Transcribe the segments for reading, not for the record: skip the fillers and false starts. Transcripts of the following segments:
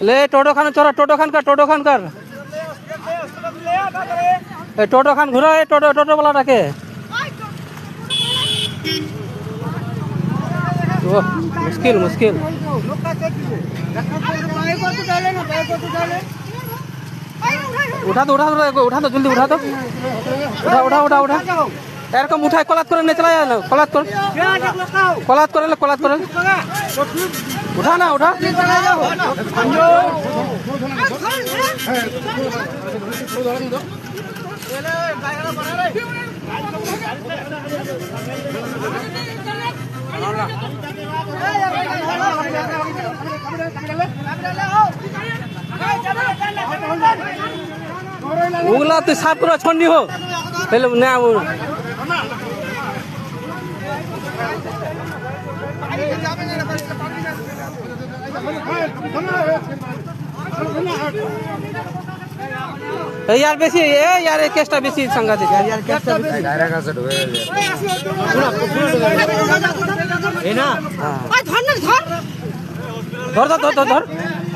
ले टोटो खान चोरा टोटो खान कर टोटो खान घुरा टोटो वाला रखे मुश्किल उठा दो जल्दी उठा এরকম উঠায় কলাত করে নিয়ে চলে যায় না কলাত করে উঠা না ওগুলা তুই সাফ করে ছন্ডি হোক তাহলে না यार बेसी यार केसटा बेसी संगाते यार केसटा बेसी डायरेक्ट আছে ঢুকে গেল এই না ওই ধর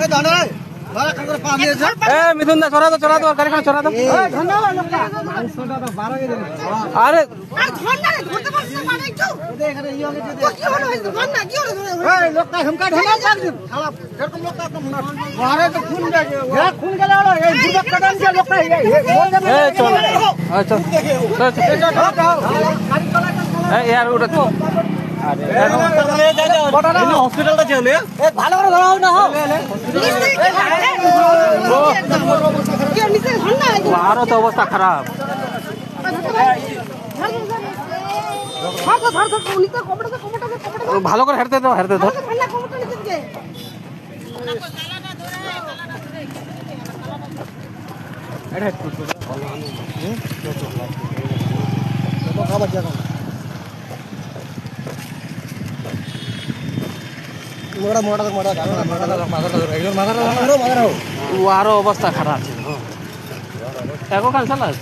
এই ধর বারা কাঙ্গর পা দিয়ে যা এ মিথুন দা চড়া দো গাড়ি খান চড়া দো এই ধর না লোকটা 500টা তো 12 কে দেবে আরে ধর না ধরতে পারছিস না মানে একটু এখানে ইয়ে হবে যদি কি হলো ধর না কি হলো এই লোকটা हमका ঢেলা মার দিন খারাপ এরকম লোকটা আপনি মারে তো খুন লাগে খুন গেলে হলো এই যুবক কাটান যে লোকটা এই চল আচ্ছা গাড়ি চালাটা এই यार ওটা তো আরে হসপিটালটা চলে ভালো করে ধরাও না আরো তো অবস্থা খারাপ ভালো করে হেঁটতে ধর আরো অবস্থা খারাপ এখন খান চালাস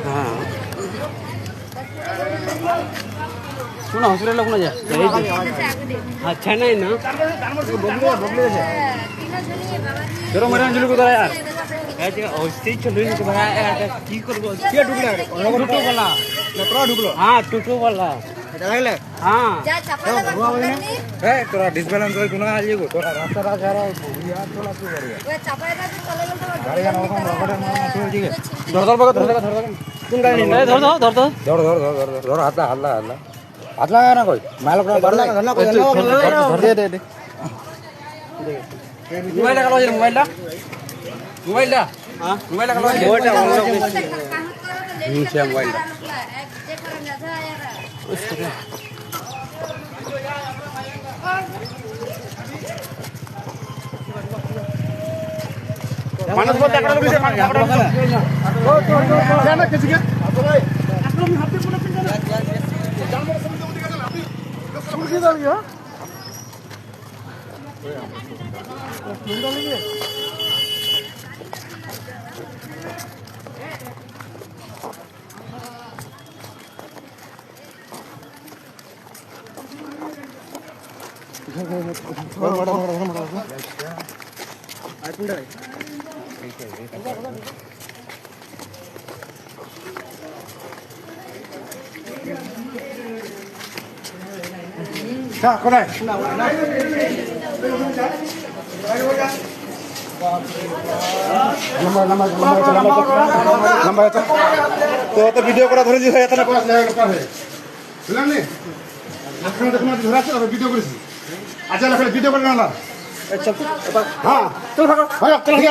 হ্যাঁ শোনা হসপিটালে কোনো যায় আচ্ছা নাই না जरो मेरे अंजलि को दरा यार ऐसे औस्ती चलो नहीं तो भाई यार की करबो के ढुकला टूटो वाला नटरा ढुकलो हां टूटो वाला देखले हां जा चप्पल ए तोरा डिसबैलेंस होई कोना आली गो तोरा रास्ता राजा यार तोला तू करिया ओए चप्पल ना चले गल तो गाड़ी का नाम रगड़ ना तो ठीक है धर कौन गाड़ी नहीं धर हाथ लगा ना कोई माल को धरना कोई दे मोबाइल लगा लो मोबाइल दा हां मोबाइल लगा लो नीचे मोबाइल दा मानस बोल देखा लो बीच में ना किसी के भाई असलो में हाथ पूरा पिन जान जानवर समझ उठ गया अभी सुन के जा लिया 자, 그래. लंबा तो वीडियो करा धरे दियो एतना पास लेगा का है बुझलन ने लखन देखना धरा से वीडियो करिस अच्छा लखन वीडियो करना ना अच्छा हां चल भागो भाग चल गया